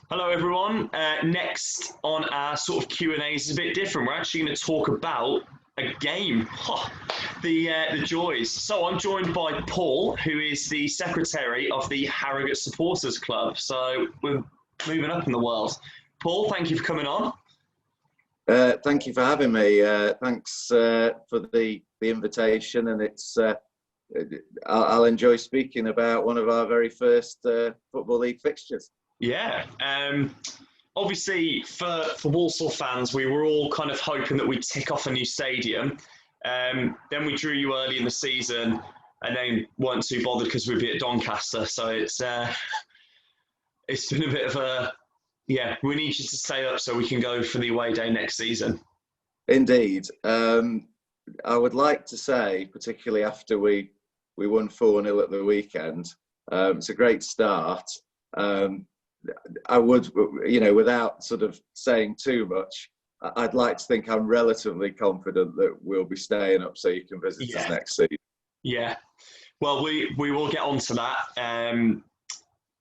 Hello, everyone. Next on our sort of Q&As is a bit different. We're actually going to talk about a game, the joys. So I'm joined by Paul, who is the secretary of the Harrogate Supporters Club. So we're moving up in the world. Paul, thank you for coming on. Thank you for having me. Thanks for the invitation, and I'll enjoy speaking about one of our very first Football League fixtures. Yeah. Obviously, for Walsall fans, we were all kind of hoping that we'd tick off a new stadium. Then we drew you early in the season, and then weren't too bothered because we'd be at Doncaster. So it's been a bit of a we need you to stay up so we can go for the away day next season. Indeed. I would like to say, particularly after we won 4-0 at the weekend, it's a great start. I would, without sort of saying too much, I'd like to think I'm relatively confident that we'll be staying up so you can visit us next season. Yeah. Well, we will get on to that.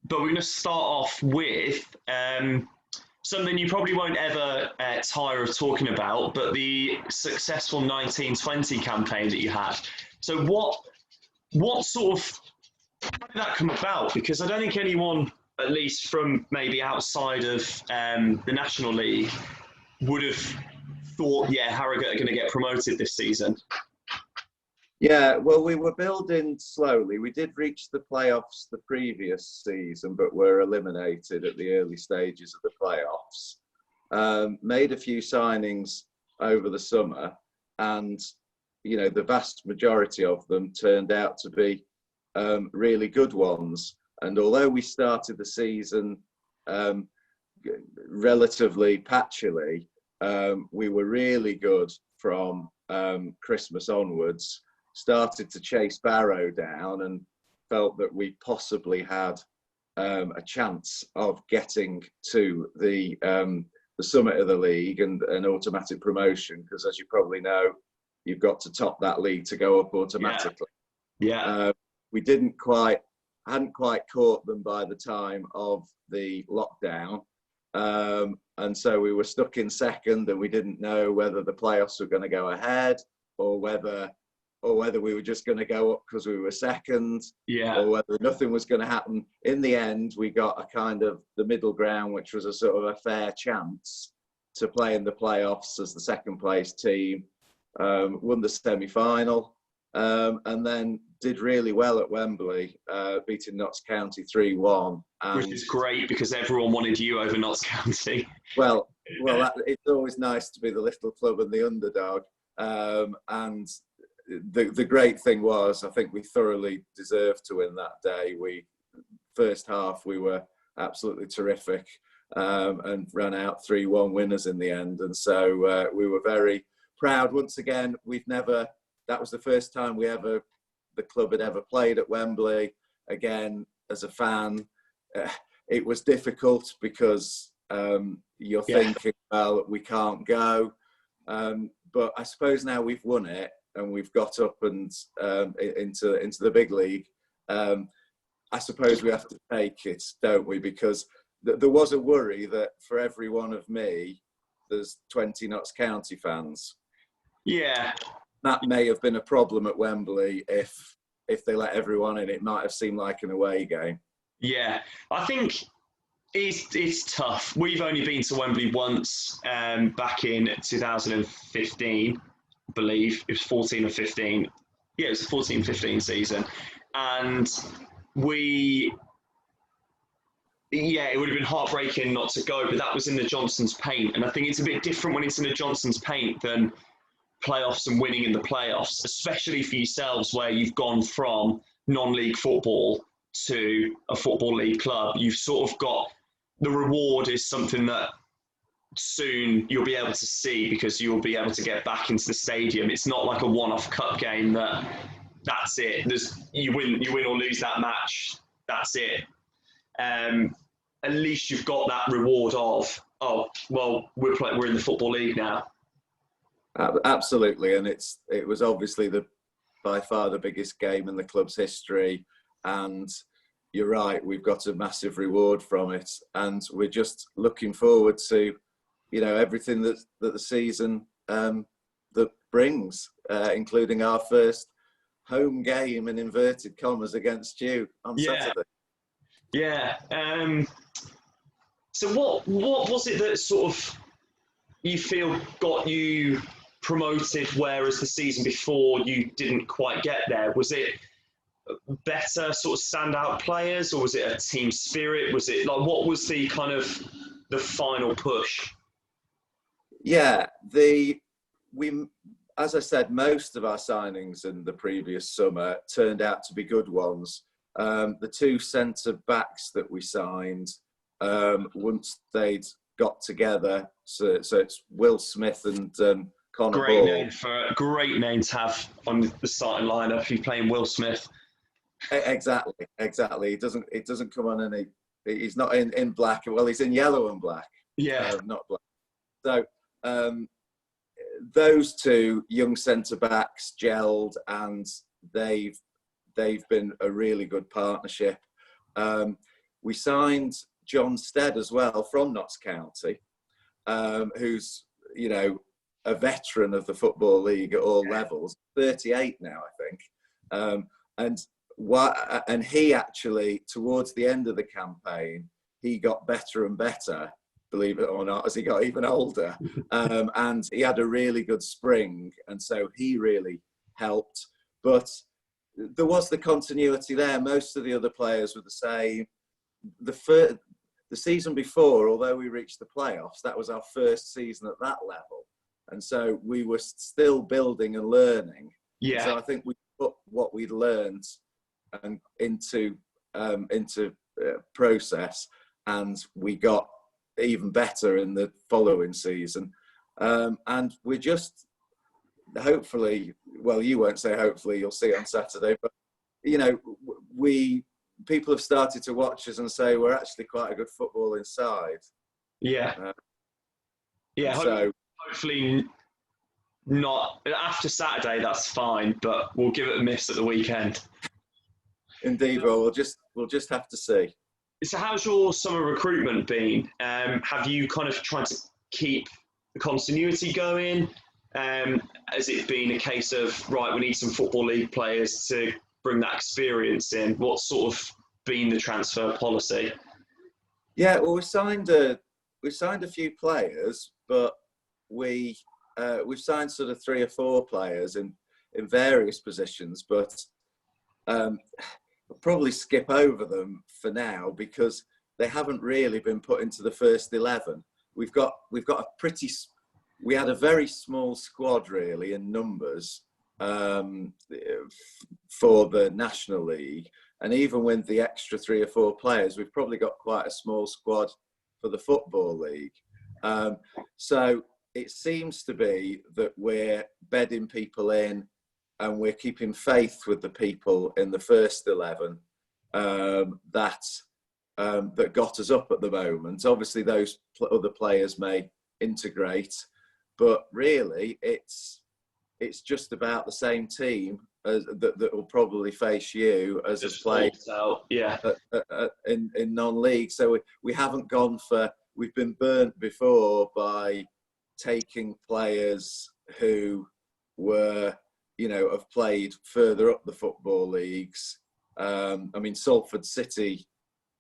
But we're going to start off with something you probably won't ever tire of talking about, but the successful 1920 campaign that you had. So what sort of, how did that come about? Because I don't think anyone, at least from maybe outside of the National League, would have thought, Harrogate are going to get promoted this season. Yeah, well, we were building slowly. We did reach the playoffs the previous season, but were eliminated at the early stages of the playoffs. Made a few signings over the summer, and the vast majority of them turned out to be really good ones. And although we started the season relatively patchily, we were really good from Christmas onwards. Started to chase Barrow down and felt that we possibly had a chance of getting to the summit of the league and an automatic promotion, because as you probably know, you've got to top that league to go up automatically. We hadn't quite caught them by the time of the lockdown, and so we were stuck in second, and we didn't know whether the playoffs were going to go ahead or whether we were just going to go up because we were second, or whether nothing was going to happen. In the end, we got a kind of the middle ground, which was a sort of a fair chance to play in the playoffs as the second place team. Won the semi-final, and then did really well at Wembley, beating Notts County 3-1. Which is great because everyone wanted you over Notts County. Well, it's always nice to be the little club and the underdog. And the great thing was, I think we thoroughly deserved to win that day. First half we were absolutely terrific, and ran out 3-1 winners in the end. And so we were very proud. Once again, that was the first time the club had ever played at Wembley. Again, as a fan, it was difficult because you're thinking, well, we can't go. But I suppose now we've won it and we've got up and into the big league. I suppose we have to take it, don't we? Because there was a worry that for every one of me, there's 20 Notts County fans. Yeah. That may have been a problem at Wembley if they let everyone in. It might have seemed like an away game. Yeah, I think it's tough. We've only been to Wembley once, back in 2015, I believe. It was 14 or 15. Yeah, it was the 14-15 season. And it would have been heartbreaking not to go, but that was in the Johnson's paint. And I think it's a bit different when it's in the Johnson's paint than playoffs and winning in the playoffs, especially for yourselves where you've gone from non-league football to a football league club. You've sort of got, the reward is something that soon you'll be able to see because you'll be able to get back into the stadium. It's not like a one-off cup game that's it. You win or lose that match, that's it. At least you've got that reward of, we're in the football league now. Absolutely, and it was obviously by far the biggest game in the club's history, and you're right, we've got a massive reward from it, and we're just looking forward to, everything that the season that brings, including our first home game in inverted commas against you on Saturday. Yeah. So what was it that sort of you feel got you promoted, whereas the season before you didn't quite get there? Was it better sort of standout players, or was it a team spirit? Was it like, what was the kind of the final push? Yeah, as I said, most of our signings in the previous summer turned out to be good ones. The two centre backs that we signed, once they'd got together, so it's Will Smith and Connor Hall. Great name to have on the starting lineup if you're playing Will Smith. Exactly. It doesn't come on any. He's not in black. Well, he's in yellow and black. Yeah, not black. So those two young centre backs gelled, and they've been a really good partnership. We signed John Stead as well from Notts County, who's a veteran of the Football League at all levels. 38 now, I think, and he actually, towards the end of the campaign, he got better and better, believe it or not, as he got even older. And he had a really good spring, and so he really helped. But there was the continuity there. Most of the other players were the same. The season before, although we reached the playoffs, that was our first season at that level. And so we were still building and learning. Yeah. So I think we put what we'd learned and into process, and we got even better in the following season. And we're just hopefully, well, you won't say hopefully, you'll see on Saturday, but people have started to watch us and say we're actually quite a good football inside. Yeah. So hopefully not after Saturday. That's fine, but we'll give it a miss at the weekend. Indeed, well, we'll just have to see. So, how's your summer recruitment been? Have you kind of tried to keep the continuity going? Has it been a case of, right, we need some Football League players to bring that experience in? What's sort of been the transfer policy? Yeah, well, we signed a few players, but we've signed sort of 3 or 4 players in various positions, but I'll probably skip over them for now because they haven't really been put into the first 11. We had a very small squad really in numbers for the National League, and even with the extra 3 or 4 players, we've probably got quite a small squad for the Football League. So it seems to be that we're bedding people in, and we're keeping faith with the people in the first 11 that got us up at the moment. Obviously, those other players may integrate, but really, it's just about the same team that will probably face you as a player in non-league. So we haven't gone for. We've been burnt before by taking players who were, have played further up the football leagues. I mean, Salford City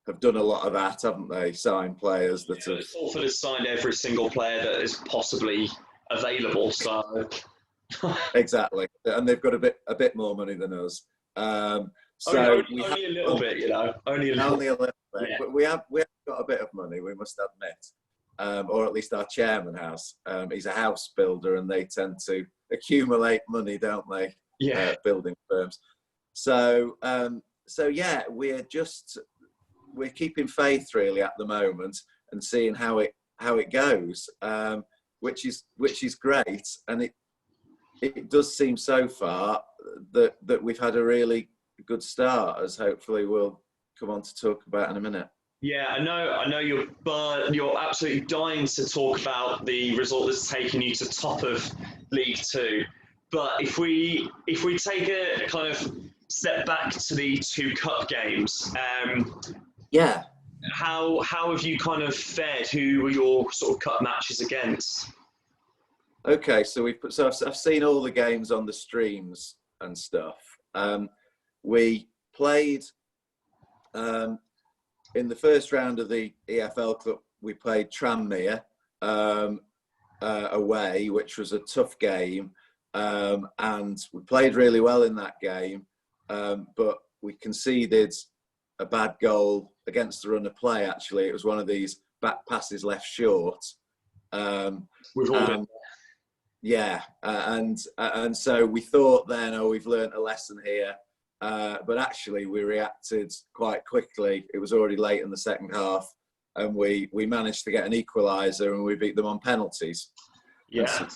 have done a lot of that, haven't they? Signed players that have. Salford has signed every single player that is possibly available. So exactly, and they've got a bit more money than us. So only a little bit, only a little bit. Yeah. But we have got a bit of money, we must admit, or at least our chairman has. He's a house builder, and they tend to accumulate money, don't they? Yeah. Building firms. So yeah, we're keeping faith really at the moment and seeing how it goes, which is great, and it does seem so far that we've had a really good start, as hopefully we'll come on to talk about in a minute. Yeah, I know you're absolutely dying to talk about the result that's taken you to top of League Two. But if we take a kind of step back to the two cup games. Yeah. How have you kind of fared? Who were your sort of cup matches against? Okay, so I've seen all the games on the streams and stuff. We played in the first round of the EFL Cup. We played Tranmere away, which was a tough game, and we played really well in that game, but we conceded a bad goal against the run of play. Actually, it was one of these back passes left short. We've all been. Yeah, and so we thought then, oh, we've learnt a lesson here, but actually we reacted quite quickly. It was already late in the second half, and we managed to get an equaliser, and we beat them on penalties. Yeah,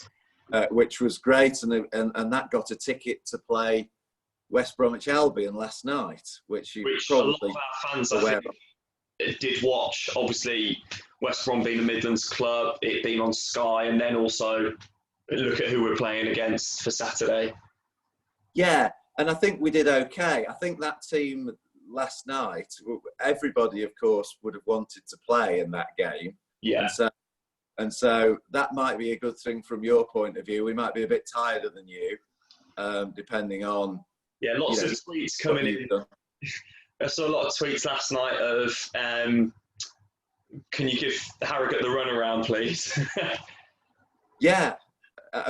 which was great, and that got a ticket to play West Bromwich Albion last night, which probably a lot of our fans I think did watch. Obviously, West Brom being the Midlands club, it being on Sky, and then also look at who we're playing against for Saturday. Yeah, and I think we did okay. I think that team last night, everybody, of course, would have wanted to play in that game. Yeah. And so that might be a good thing from your point of view. We might be a bit tireder than you, depending on. Yeah, lots of tweets coming in. I saw a lot of tweets last night of, can you give Harrogate the runaround, please? Yeah.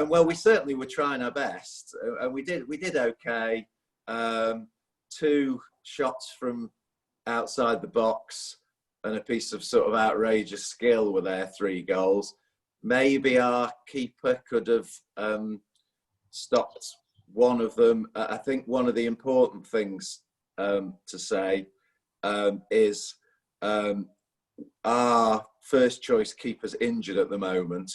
Well, we certainly were trying our best, and we did okay. 2 shots from outside the box and a piece of sort of outrageous skill were there, 3 goals. Maybe our keeper could have stopped one of them. I think one of the important things to say is our first choice keeper's injured at the moment.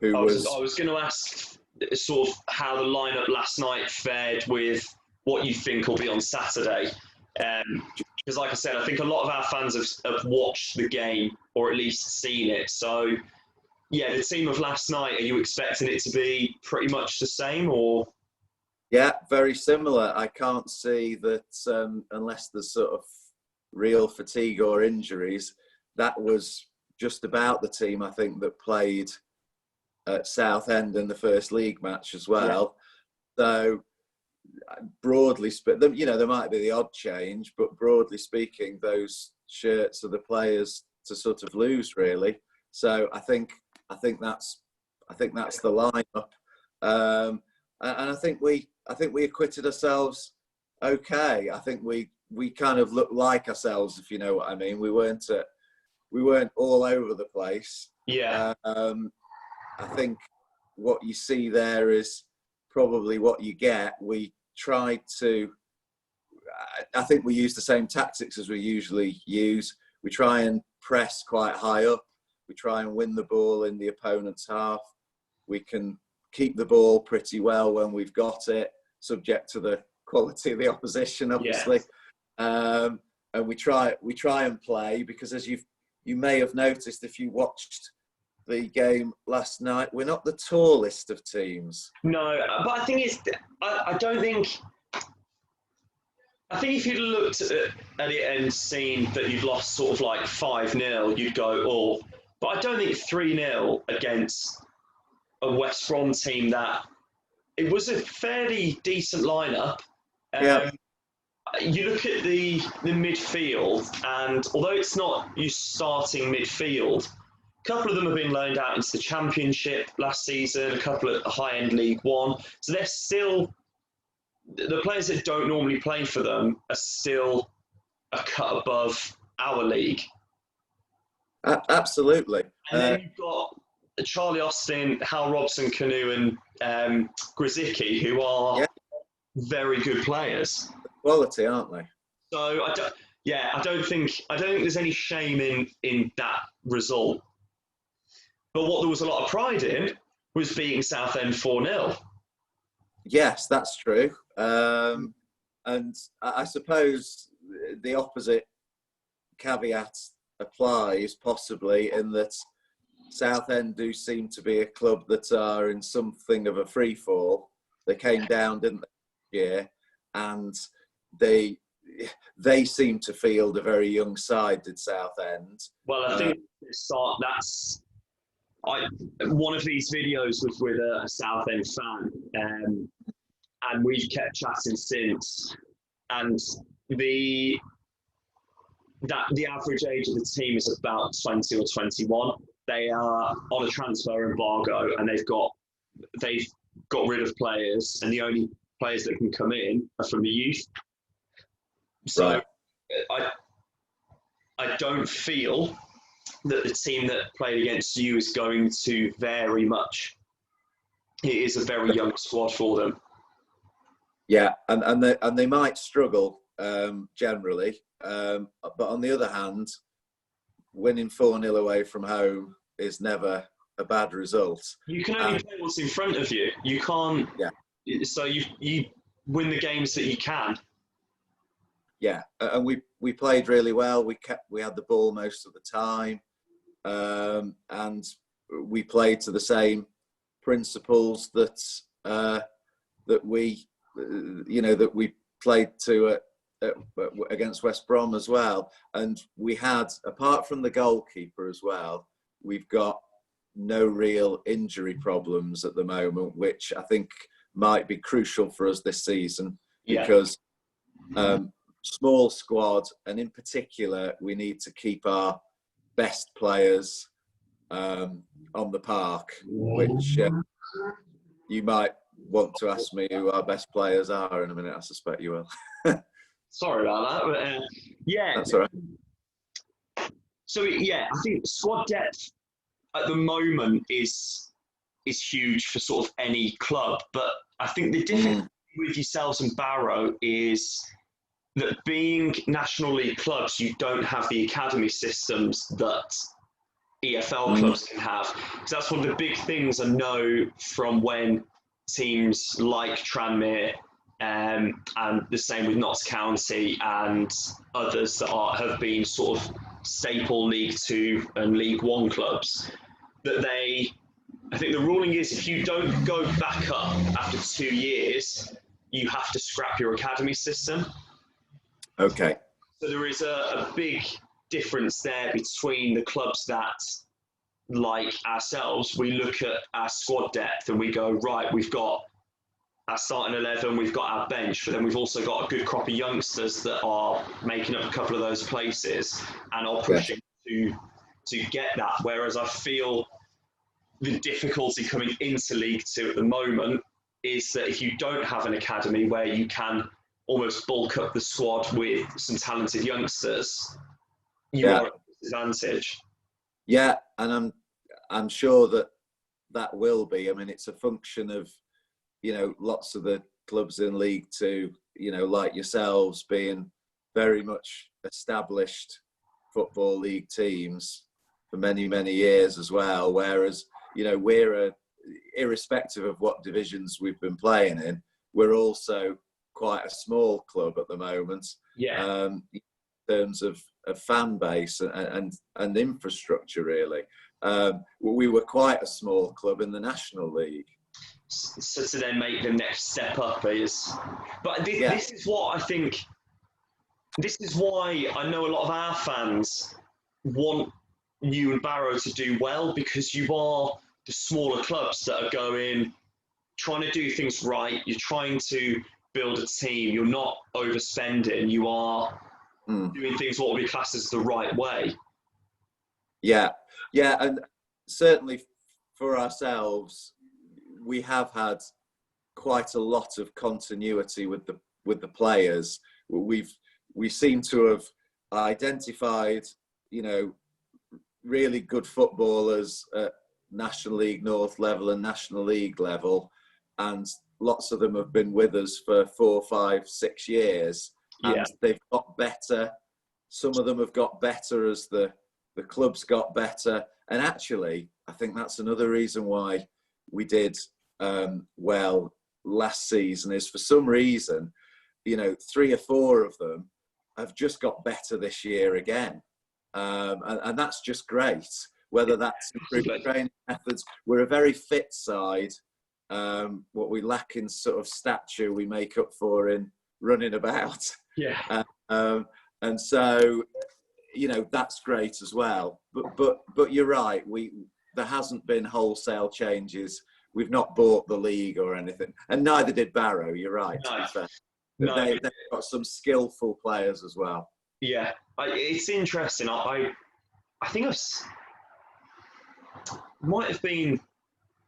I was going to ask sort of how the lineup last night fared with what you think will be on Saturday. Because like I said, I think a lot of our fans have watched the game or at least seen it. So, yeah, the team of last night, are you expecting it to be pretty much the same or? Yeah, very similar. I can't see that unless there's sort of real fatigue or injuries, that was just about the team, I think, that played at Southend in the first league match as well. Yeah. So broadly, there might be the odd change, but broadly speaking, those shirts are the players to sort of lose, really. So I think that's the lineup, and I think we acquitted ourselves okay. I think we kind of looked like ourselves, if you know what I mean. We weren't all over the place. Yeah. I think what you see there is probably what you get. We tried to, I think we use the same tactics as we usually use. We try and press quite high up. We try and win the ball in the opponent's half. We can keep the ball pretty well when we've got it, subject to the quality of the opposition, obviously. Yeah. And we try and play, because as you may have noticed if you watched the game last night, we're not the tallest of teams. No, but I think I think if you'd looked at it and seen that you'd lost sort of like 5-0, you'd go, oh. But I don't think 3-0 against a West Brom team that it was a fairly decent lineup. Yeah. You look at the midfield, and although it's not you starting midfield, a couple of them have been loaned out into the Championship last season, a couple at high-end League One. So they're still, the players that don't normally play for them are still a cut above our league. Absolutely. And then you've got Charlie Austin, Hal Robson, Canoe, and Grzycki, who are very good players. Quality, aren't they? So I don't think there's any shame in that result. But what there was a lot of pride in was beating Southend 4-0. Yes, that's true. And I suppose the opposite caveat applies, possibly, in that Southend do seem to be a club that are in something of a free fall. They came down, didn't they, last year? And they seem to field a very young side, did Southend. Well, I think one of these videos was with a Southend fan, and we've kept chatting since. And the average age of the team is about 20 or 21. They are on a transfer embargo, and they've got rid of players, and the only players that can come in are from the youth. So right. I don't feel that the team that played against you is going to vary much. It is a very young squad for them. Yeah, and they might struggle generally, but on the other hand, winning 4-0 away from home is never a bad result. You can only play what's in front of you. You can't. Yeah. So you win the games that you can. Yeah, and we played really well. We had the ball most of the time, and we played to the same principles that we played to against West Brom as well. And we had, apart from the goalkeeper as well, we've got no real injury problems at the moment, which I think might be crucial for us this season, because small squad, and in particular, we need to keep our best players on the park, which you might want to ask me who our best players are in a minute. I suspect you will. Sorry about that, but yeah. That's all right. So I think squad depth at the moment is huge for sort of any club, but I think the difference with yourselves and Barrow is that being National League clubs, you don't have the academy systems that EFL clubs can have. So that's one of the big things I know from when teams like Tranmere and the same with Notts County and others that have been sort of staple League Two and League One clubs, that I think the ruling is if you don't go back up after 2 years, you have to scrap your academy system. Okay. So there is a big difference there between the clubs that, like ourselves, we look at our squad depth and we go, right, we've got our starting 11, we've got our bench, but then we've also got a good crop of youngsters that are making up a couple of those places and are pushing to get that. Whereas I feel the difficulty coming into League Two at the moment is that if you don't have an academy where you can almost bulk up the squad with some talented youngsters, you are at a disadvantage. Yeah, and I'm sure that will be. I mean, it's a function of, lots of the clubs in League Two, like yourselves, being very much established Football League teams for many, many years as well. Whereas, we're irrespective of what divisions we've been playing in, we're also quite a small club at the moment. Yeah. In terms of fan base and infrastructure, really. We were quite a small club in the National League. So to then make the next step up is... But this is what I think... This is why I know a lot of our fans want you and Barrow to do well, because you are the smaller clubs that are trying to do things right. You're trying to build a team. You're not overspending. You are doing things what will be classed as the right way. Yeah, and certainly for ourselves, we have had quite a lot of continuity with the players. We seem to have identified, really good footballers at National League North level and National League level, and lots of them have been with us for 4, 5, 6 years, and they've got better. Some of them have got better as the clubs got better, and actually, I think that's another reason why we did well last season. Is for some reason, 3 or 4 of them have just got better this year again, and that's just great. Whether that's improved training methods, we're a very fit side. What we lack in sort of stature, we make up for in running about. Yeah. And so, that's great as well. But you're right. There hasn't been wholesale changes. We've not bought the league or anything, and neither did Barrow. You're right. No. To be fair, No. they've got some skillful players as well. Yeah, it's interesting. I think might have been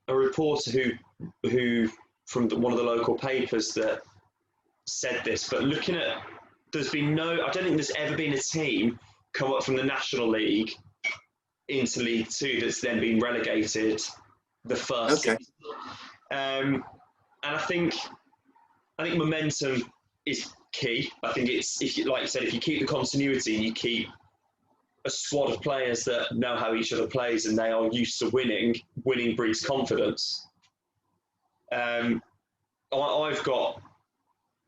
a reporter who from one of the local papers that said this, but looking at, I don't think there's ever been a team come up from the National League into League Two that's then been relegated the first season. And I think momentum is key. I think it's, like you said, if you keep the continuity, you keep a squad of players that know how each other plays and they are used to winning. Winning breeds confidence. I've got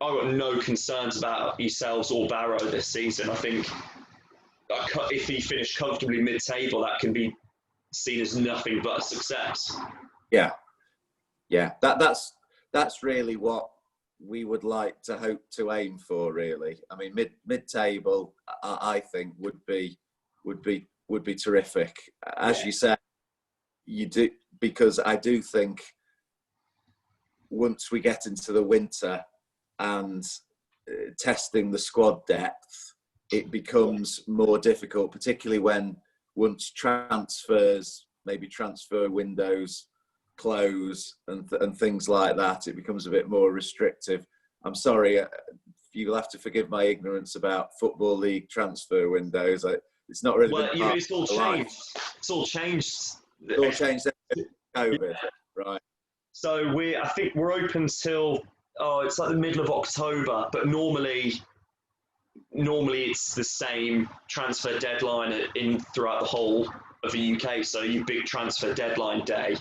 no concerns about yourselves or Barrow this season. I think if he finished comfortably mid-table, that can be seen as nothing but a success. Yeah. That's really what we would like to hope to aim for. Really, I mean, mid-table, I think would be terrific. As you said, you do, because I do think once we get into the winter and testing the squad depth, it becomes more difficult, particularly once maybe transfer windows close and things like that. It becomes a bit more restrictive. I'm sorry, you'll have to forgive my ignorance about Football League transfer windows. It's not really. Well, it's all changed. It's all changed. It's all changed after COVID, right? So I think we're open till it's like the middle of October, but normally it's the same transfer deadline throughout the whole of the UK. So you big transfer deadline day,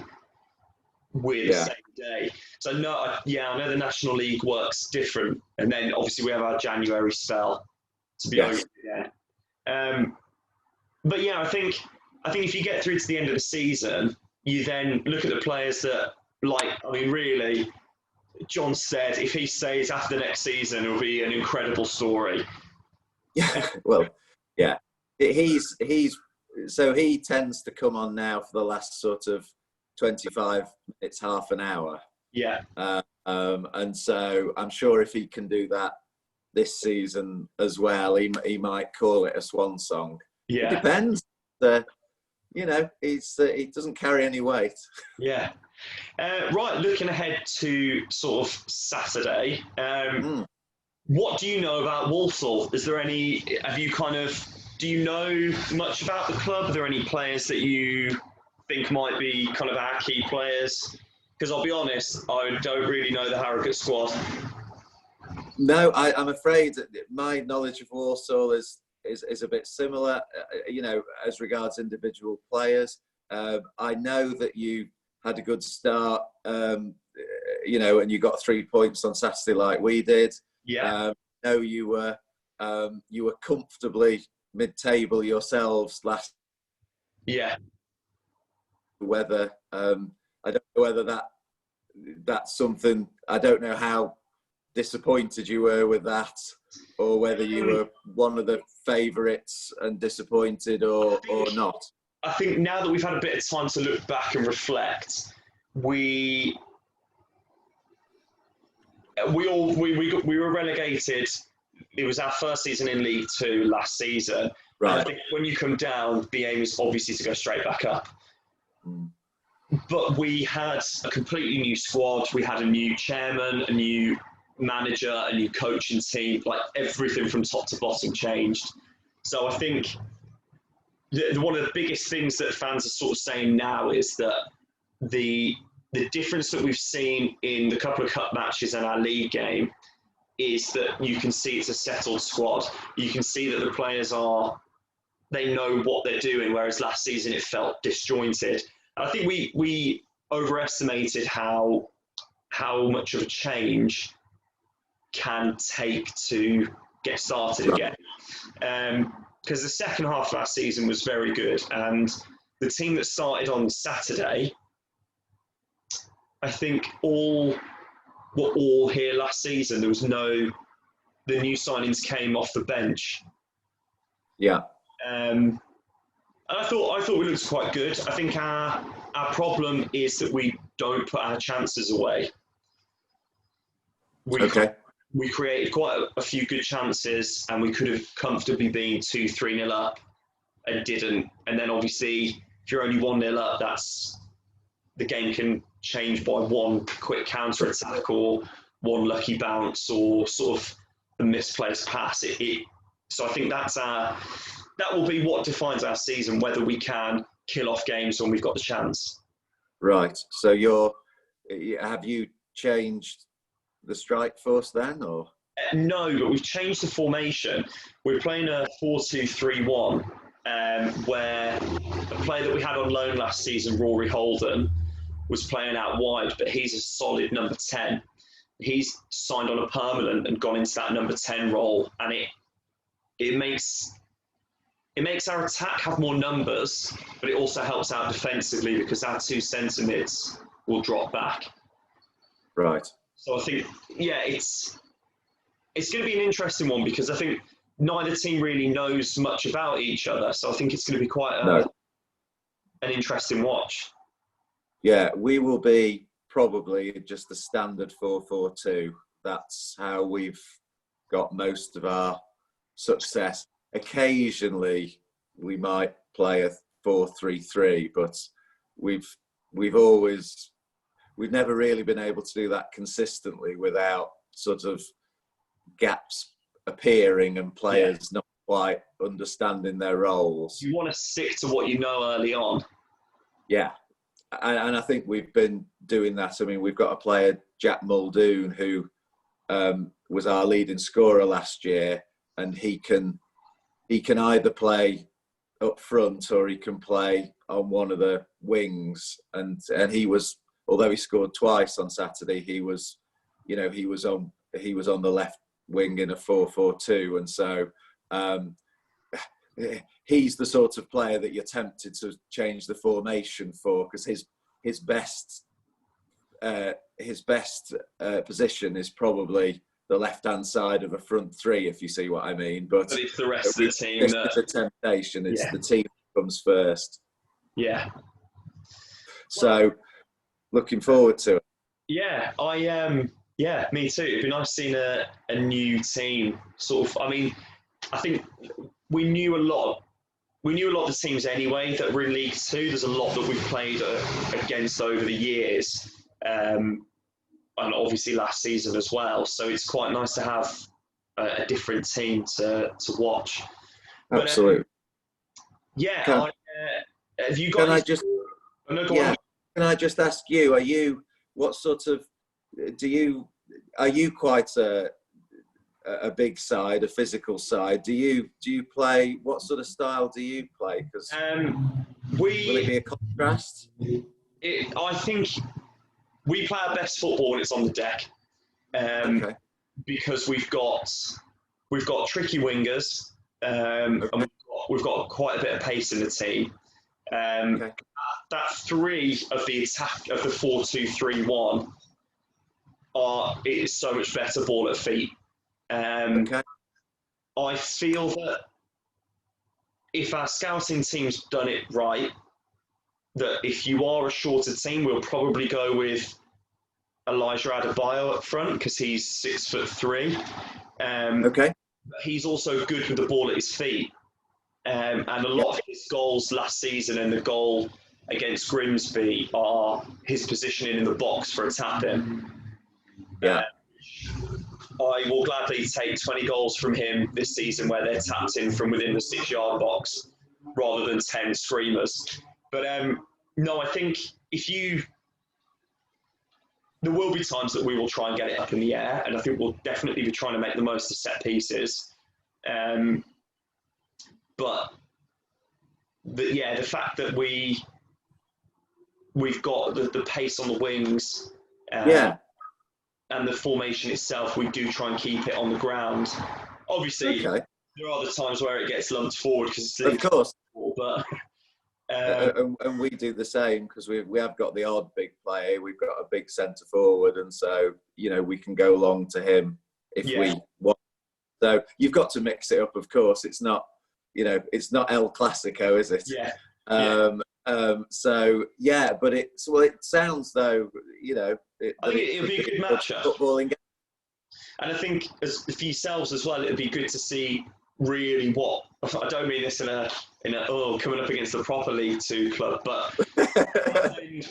we're the same day. So I know the National League works different, and then obviously we have our January spell to be open again. But yeah, I think if you get through to the end of the season, you then look at the players that, really, John said if he stays after the next season, it'll be an incredible story. Yeah, well, yeah, he tends to come on now for the last sort of 25 minutes, half an hour. Yeah. And so I'm sure if he can do that this season as well, he might call it a swan song. Yeah. It depends. He doesn't carry any weight. Yeah. Right, looking ahead to sort of Saturday, what do you know about Walsall? Do you know much about the club? Are there any players that you think might be kind of our key players? Because I'll be honest, I don't really know the Harrogate squad. No, I'm afraid that my knowledge of Walsall is a bit similar, as regards individual players. I know that you had a good start, and you got 3 points on Saturday like we did. Yeah. No, you were comfortably mid-table yourselves last. Yeah. Whether I don't know whether that's something. I don't know how disappointed you were with that, or whether you were one of the favourites and disappointed or not. I think now that we've had a bit of time to look back and reflect, we were relegated. It was our first season in League Two last season. Right. And I think when you come down, the aim is obviously to go straight back up. But we had a completely new squad. We had a new chairman, a new manager, a new coaching team. Like everything from top to bottom changed. So I think one of the biggest things that fans are sort of saying now is that the difference that we've seen in the couple of cup matches and our league game is that you can see it's a settled squad. You can see that the players they know what they're doing, whereas last season it felt disjointed. I think we overestimated how much of a change can take to get started again. Because the second half of our season was very good, and the team that started on Saturday, I think were all here last season. There was no the new signings came off the bench. Yeah. And I thought we looked quite good. I think our problem is that we don't put our chances away. We created quite a few good chances, and we could have comfortably been 2-3-0 up and didn't. And then obviously, if you're only 1-0 up, the game can change by one quick counter attack or one lucky bounce or sort of a misplaced pass. So I think that will be what defines our season, whether we can kill off games when we've got the chance. Right. So have you changed the strike force then, or? No, but we've changed the formation. We're playing a 4-2-3-1, where a player that we had on loan last season, Rory Holden, was playing out wide, but he's a solid number 10. He's signed on a permanent and gone into that number 10 role, and it makes our attack have more numbers, but it also helps out defensively because our two centre mids will drop back. Right. So I think, it's going to be an interesting one because I think neither team really knows much about each other. So I think it's going to be quite an interesting watch. Yeah, we will be probably just the standard 4-4-2. That's how we've got most of our success. Occasionally, we might play a 4-3-3, but we've never really been able to do that consistently without sort of gaps appearing and players not quite understanding their roles. You want to stick to what you know early on. Yeah. And I think we've been doing that. I mean, we've got a player, Jack Muldoon, who was our leading scorer last year, and he can either play up front or he can play on one of the wings. And he was, although he scored twice on Saturday, he was on the left wing in a 4-4-2, and so he's the sort of player that you're tempted to change the formation for, because his best position is probably the left-hand side of a front three, if you see what I mean. But it's the rest of the team. It's a temptation. It's the team that comes first. Yeah. So, looking forward to it. Yeah, yeah, me too. It'd be nice seeing a new team. Sort of. I mean, I think we knew a lot of the teams anyway that were in League Two. There's a lot that we've played against over the years, and obviously last season as well. So it's quite nice to have a different team to watch. Absolutely. But, have you got? Can I just ask you? Are you quite a big side, a physical side? Do you play? What sort of style do you play? Because will it be a contrast? I think we play our best football when it's on the deck, because we've got tricky wingers, and we've got quite a bit of pace in the team. That three of the attack of the 4-2-3-1 is so much better ball at feet. I feel that if our scouting team's done it right, that if you are a shorter team, we'll probably go with Elijah Adebayo up front because he's 6'3". He's also good with the ball at his feet. And a lot of his goals last season and the goal against Grimsby are his positioning in the box for a tap-in. I will gladly take 20 goals from him this season where they're tapped in from within the 6-yard box rather than 10 screamers. But no, I think there will be times that we will try and get it up in the air, and I think we'll definitely be trying to make the most of set pieces. But the fact that we've got the pace on the wings, and the formation itself, we do try and keep it on the ground. Obviously, there are the times where it gets lumped forward because it's of course, but and we do the same because we have got the odd big player. We've got a big centre forward, and so we can go along to him if we want. So you've got to mix it up, of course. It's not, it's not El Clasico, is it? Yeah. So yeah, but it sounds though, I think it'll be a good matchup. Footballing game. And I think for yourselves as well, it'd be good to see really what, I don't mean this in a coming up against the proper League Two club, but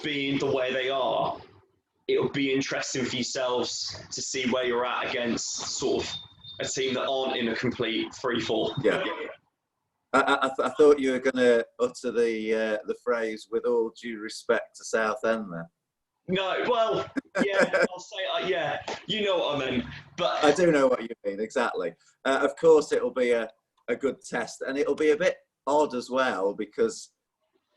being the way they are, it'll be interesting for yourselves to see where you're at against sort of a team that aren't in a complete free fall. Yeah. I thought you were going to utter the phrase "with all due respect to Southend" then. No, well, yeah, I'll say, yeah, you know what I mean. But I do know what you mean, exactly. Of course, it'll be a good test, and it'll be a bit odd as well because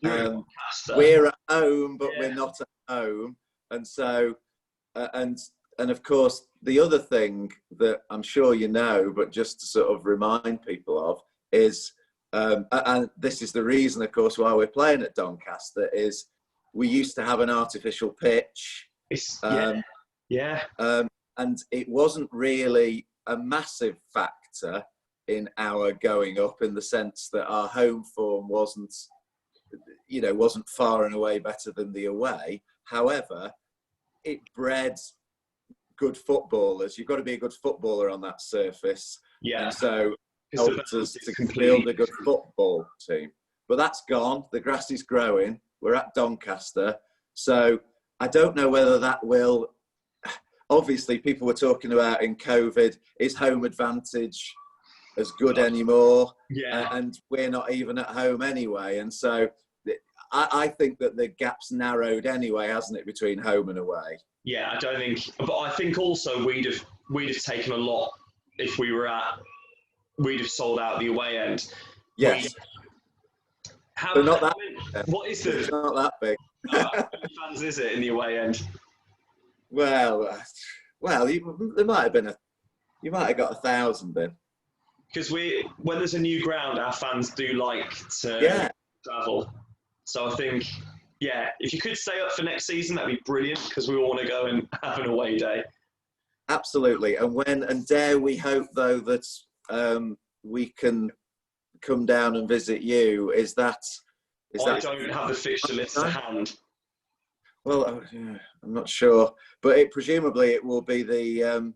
we're at home, but we're not at home, and so and of course, the other thing that I'm sure you know, but just to sort of remind people of, is, and this is the reason, of course, why we're playing at Doncaster, is we used to have an artificial pitch. And it wasn't really a massive factor in our going up, in the sense that our home form wasn't far and away better than the away. However, it bred good footballers. You've got to be a good footballer on that surface. Yeah. And so helped us to build a good football team. But that's gone. The grass is growing. We're at Doncaster. So I don't know whether that will... Obviously, people were talking about in COVID, is home advantage as good anymore? Yeah. And we're not even at home anyway. And so I think that the gap's narrowed anyway, hasn't it, between home and away? Yeah, I don't think... But I think also we'd have taken a lot if we were at... We'd have sold out the away end. Yes. Not that big. What is the... It's not that big. How many fans is it in the away end? Well, there might have been you might have got 1,000 in. Because when there's a new ground, our fans do like to travel. So I think, if you could stay up for next season, that'd be brilliant, because we all want to go and have an away day. Absolutely. And dare we hope, though, that we can come down and visit you. I don't have the fixture list to hand. Well, I'm not sure, but presumably it will be the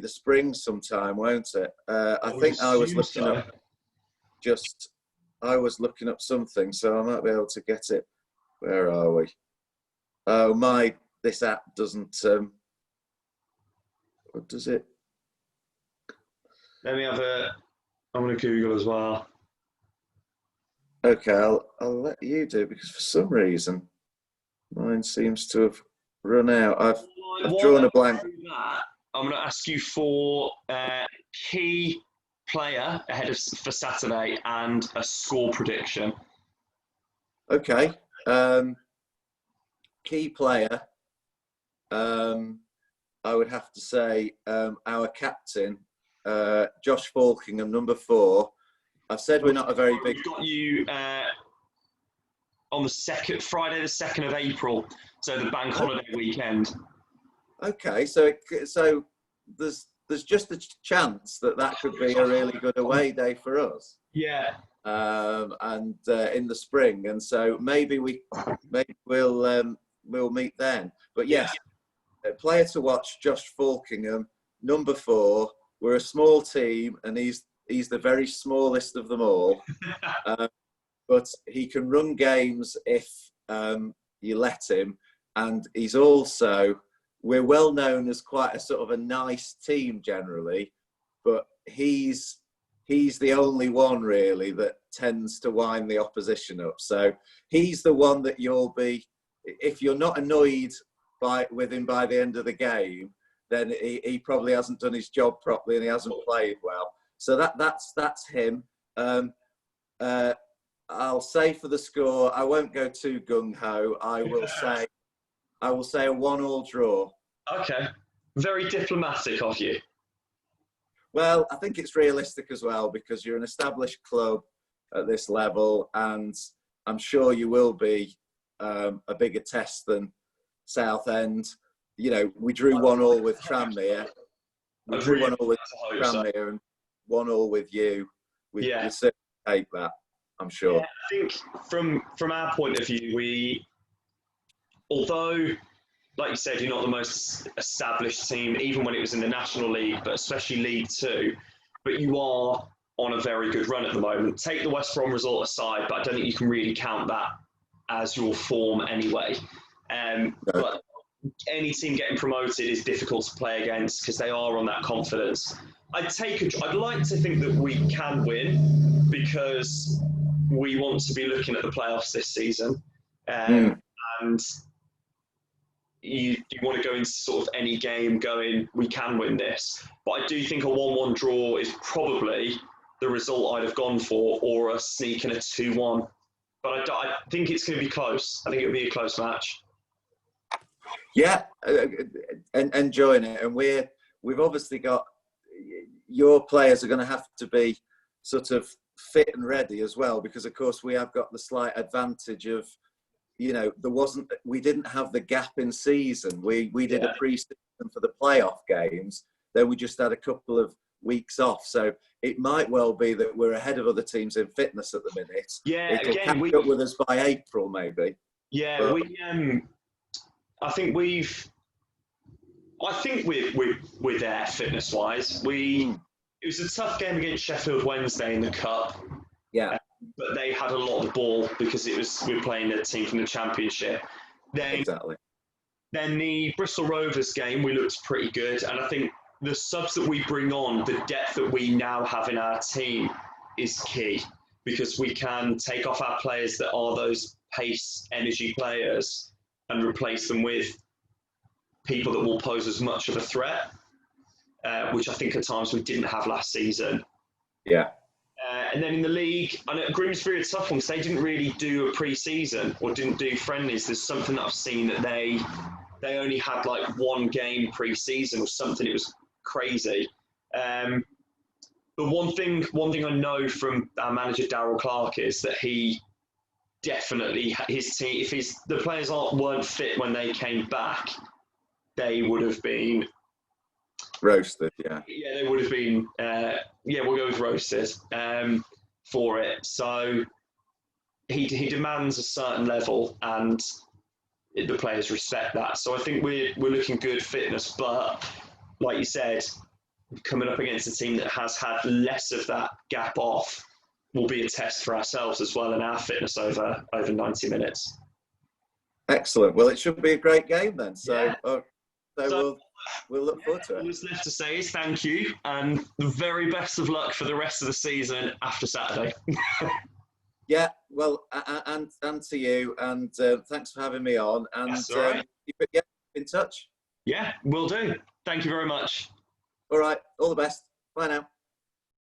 spring sometime, won't it? I think I was looking up something, so I might be able to get it. Where are we? Oh, this app doesn't. What does it? Let me have I'm going to Google as well. Okay, I'll let you do, because for some reason mine seems to have run out. I've drawn a blank. I'm going to ask you for key player for Saturday and a score prediction. Okay. Key player. I would have to say our captain, Josh Falkingham, number 4. I've said we're not a very big... We've got you on the Friday the 2nd of April, so the bank holiday weekend. Okay, so there's just a chance that could be a really good away day for us. Yeah. And in the spring, and so maybe we'll meet then. But yes, player to watch, Josh Falkingham, number 4. We're a small team, and he's the very smallest of them all. But he can run games if you let him, and he's also... We're well known as quite a sort of a nice team generally, but he's the only one really that tends to wind the opposition up. So he's the one that you'll be, if you're not annoyed with him by the end of the game, then he probably hasn't done his job properly and he hasn't played well. So that's him. I'll say for the score, I won't go too gung-ho. I will say a 1-1 draw. Okay. Very diplomatic of you. Well, I think it's realistic as well, because you're an established club at this level, and I'm sure you will be a bigger test than Southend. We drew 1-1 with Tranmere. We drew really 1-1 with hope so. Tranmere and 1-1 with you. We certainly take that, I'm sure. Yeah, I think from our point of view, although, like you said, you're not the most established team, even when it was in the National League, but especially League Two, but you are on a very good run at the moment. Take the West Brom result aside, but I don't think you can really count that as your form anyway. No. But any team getting promoted is difficult to play against because they are on that confidence. I'd like to think that we can win because we want to be looking at the playoffs this season. And you want to go into sort of any game going, we can win this. But I do think a 1-1 draw is probably the result I'd have gone for, or a sneak and a 2-1. But I think it's going to be close. I think it'll be a close match. Yeah, and enjoying it. And we've obviously got, your players are going to have to be sort of fit and ready as well, because of course we have got the slight advantage of, you know, we didn't have the gap in season. We did a pre-season for the playoff games. Then we just had a couple of weeks off. So it might well be that we're ahead of other teams in fitness at the minute. Yeah, it'll catch up with us by April, maybe. Yeah, but I think we're there fitness wise. It was a tough game against Sheffield Wednesday in the cup. Yeah. But they had a lot of the ball because we're playing a team from the Championship. Exactly. Then the Bristol Rovers game, we looked pretty good. And I think the subs that we bring on, the depth that we now have in our team is key, because we can take off our players that are those pace, energy players and replace them with people that will pose as much of a threat, which I think at times we didn't have last season. Yeah. And then in the league, I know Grimsby are a tough one because they didn't really do a pre-season or didn't do friendlies. There's something that I've seen that they only had like one game pre-season or something. It was crazy. But one thing I know from our manager Darryl Clark is that he definitely, his team, if the players weren't fit when they came back, they would have been roasted. Yeah. Yeah, they would have been. We'll go with roasted for it. So he demands a certain level, and the players respect that. So I think we're looking good fitness, but like you said, coming up against a team that has had less of that gap off will be a test for ourselves as well, and our fitness over 90 minutes. Excellent. Well, it should be a great game then. So we'll look forward to it. All that's left to say is thank you, and the very best of luck for the rest of the season after Saturday. Yeah, well, and to you, and thanks for having me on. And That's all right. Keep in touch. Yeah, will do. Thank you very much. All right, all the best. Bye now.